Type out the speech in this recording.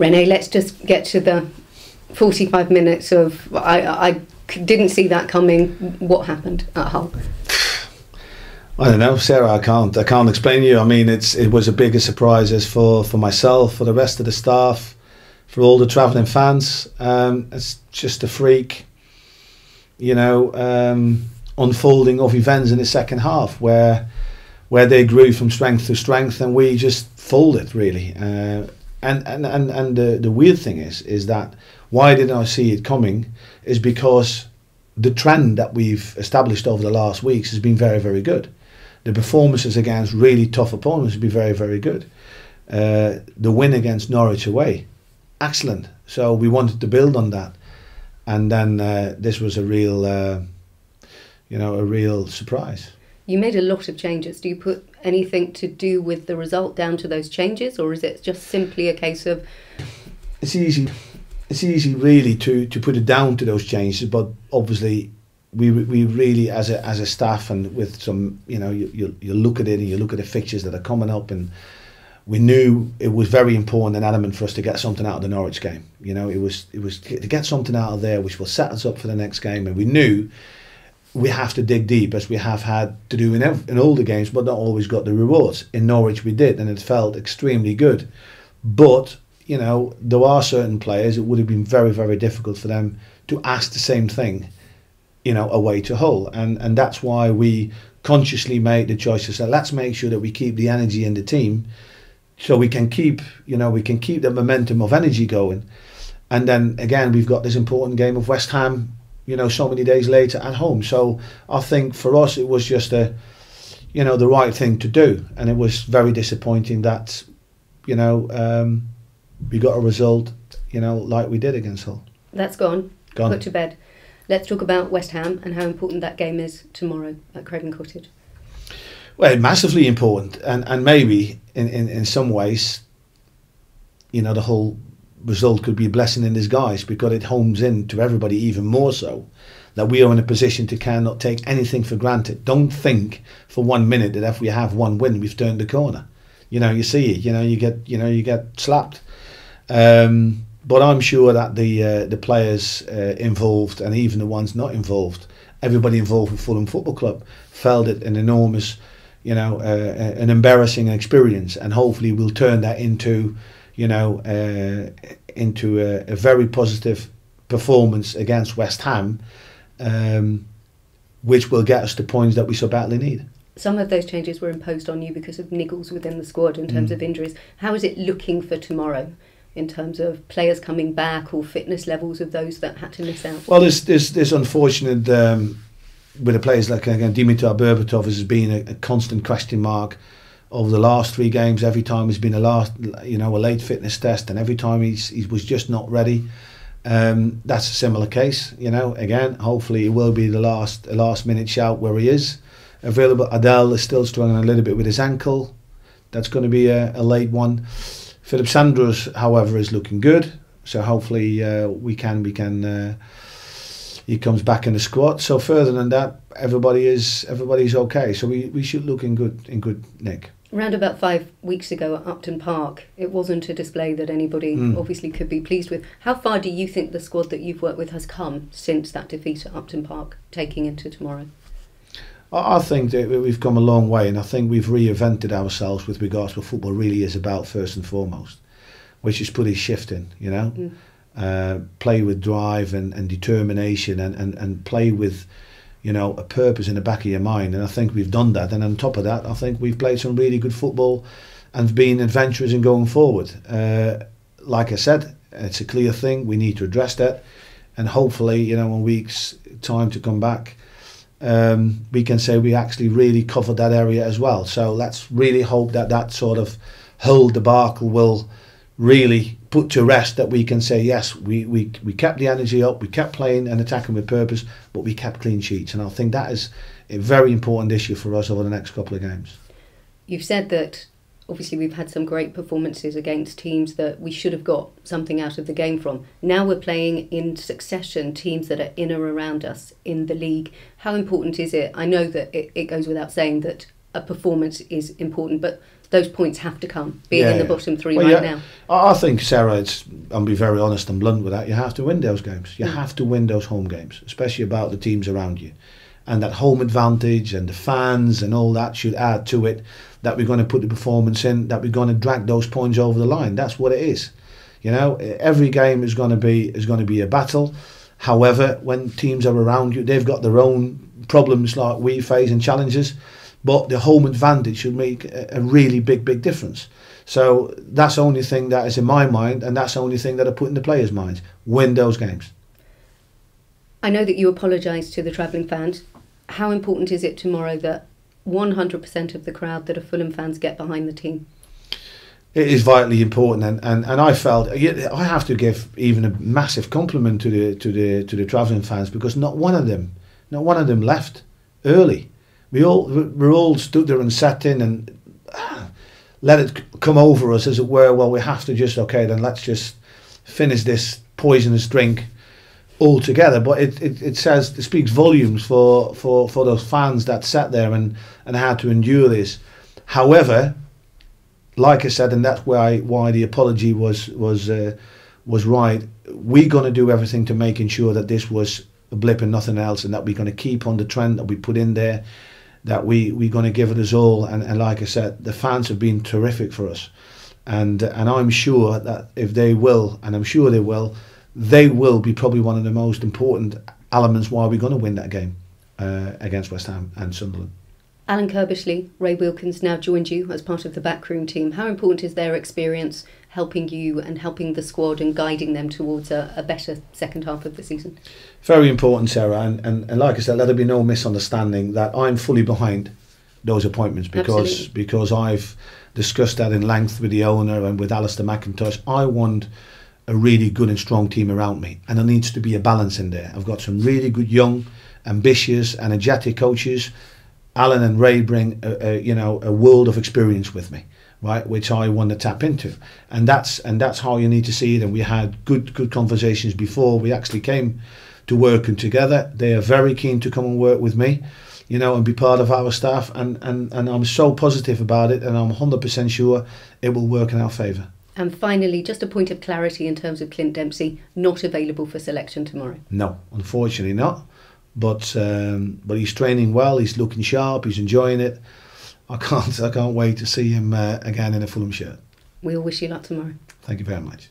René, let's just get to the 45 minutes of... I didn't see that coming. What happened at Hull? I don't know, Sarah. I can't explain to you. I mean, it was a bigger surprise as for myself, for the rest of the staff, for all the travelling fans. It's just a freak, unfolding of events in the second half where they grew from strength to strength and we just folded really. And the weird thing is that why didn't I see it coming is because the trend that we've established over the last weeks has been very, very good. The performances against really tough opponents have been very, very good. The win against Norwich away, excellent. So we wanted to build on that, and then this was a real surprise. You made a lot of changes. Do you put anything to do with the result down to those changes, or is it just simply a case of? It's easy really to put it down to those changes, but obviously we really as a staff and with some you look at it and you look at the fixtures that are coming up, and we knew it was very important an element for us to get something out of the Norwich game. It was to get something out of there which will set us up for the next game, and we knew we have to dig deep as we have had to do in all the games, but not always got the rewards. In Norwich we did, and it felt extremely good, but there are certain players it would have been very, very difficult for them to ask the same thing, away to Hull, and that's why we consciously made the choice to say let's make sure that we keep the energy in the team, so we can keep the momentum of energy going, and then again we've got this important game of West Ham, so many days later at home. So I think for us it was just the right thing to do, and it was very disappointing that we got a result, like we did against Hull. That's gone. Put to bed. Let's talk about West Ham and how important that game is tomorrow at Craven Cottage. Well, massively important, and maybe in some ways, the whole result could be a blessing in disguise, because it homes in to everybody even more so that we are in a position to cannot take anything for granted. Don't think for 1 minute that if we have one win, we've turned the corner. You see it. You get slapped. But I'm sure that the players involved, and even the ones not involved, everybody involved with Fulham Football Club, felt it an enormous, an embarrassing experience, and hopefully we'll turn that into a very positive performance against West Ham, which will get us the points that we so badly need. Some of those changes were imposed on you because of niggles within the squad in terms of injuries. How is it looking for tomorrow in terms of players coming back or fitness levels of those that had to miss out? Well, there's unfortunate with the players like again Dimitar Berbatov has been a constant question mark over the last 3 games. Every time there's been a late fitness test, and every time he was just not ready. That's a similar case. Again, hopefully it will be the last minute shout where he is available. Adel is still struggling a little bit with his ankle. That's going to be a late one. Philip Sanders, however, is looking good. So hopefully he comes back in the squad. So further than that, everybody's okay. So we should look in good nick. Around about 5 weeks ago at Upton Park, it wasn't a display that anybody obviously could be pleased with. How far do you think the squad that you've worked with has come since that defeat at Upton Park, taking into tomorrow? I think that we've come a long way, and I think we've reinvented ourselves with regards to what football really is about first and foremost, which is putting shift in, play with drive and determination, and play with a purpose in the back of your mind, and I think we've done that. And on top of that, I think we've played some really good football and been adventurous in going forward. Like I said, it's a clear thing. We need to address that, and hopefully, in a week's time to come back, we can say we actually really covered that area as well. So let's really hope that sort of whole debacle will really put to rest, that we can say yes, we kept the energy up, we kept playing and attacking with purpose, but we kept clean sheets, and I think that is a very important issue for us over the next couple of games. You've said that obviously we've had some great performances against teams that we should have got something out of the game from. Now we're playing in succession teams that are in or around us in the league. How important is it? I know that it goes without saying that a performance is important, but those points have to come, being in the bottom three now. I think, Sarah, I'll be very honest and blunt with that, you have to win those games. You have to win those home games, especially about the teams around you. And that home advantage and the fans and all that should add to it, that we're going to put the performance in, that we're going to drag those points over the line. That's what it is. You know, every game is going to be a battle. However, when teams are around you, they've got their own problems like we face and challenges, but the home advantage should make a really big difference. So that's the only thing that is in my mind, and that's the only thing that I put in the players' minds. Win those games. I know that you apologised to the travelling fans. How important is it tomorrow that 100% of the crowd that are Fulham fans get behind the team? It is vitally important, and I felt I have to give even a massive compliment to the travelling fans, because not one of them left early. We all stood there and sat in and let it come over us, as it were. Well, we have to then let's just finish this poisonous drink all together. But it speaks volumes for those fans that sat there and had to endure this. However, like I said, and that's why the apology was right. We're going to do everything to making sure that this was a blip and nothing else, and that we're going to keep on the trend that we put in there, that we're going to give it us all. And like I said, the fans have been terrific for us, and I'm sure that if they will, and I'm sure they will be probably one of the most important elements why we're going to win that game against West Ham and Sunderland. Alan Kirbishley, Ray Wilkins now joined you as part of the backroom team. How important is their experience helping you and helping the squad and guiding them towards a better second half of the season? Very important, Sarah, and like I said, let there be no misunderstanding that I'm fully behind those appointments, because I've discussed that in length with the owner and with Alistair McIntosh. I want a really good and strong team around me, and there needs to be a balance in there. I've got some really good, young, ambitious, energetic coaches. Alan and Ray bring a world of experience with me, right, which I want to tap into, and that's how you need to see it. And we had good conversations before we actually came to working together. They are very keen to come and work with me, and be part of our staff, and I'm so positive about it, and I'm 100% sure it will work in our favour. And finally, just a point of clarity in terms of Clint Dempsey, not available for selection tomorrow. No, unfortunately not. But he's training well. He's looking sharp. He's enjoying it. I can't wait to see him again in a Fulham shirt. We'll wish you luck tomorrow. Thank you very much.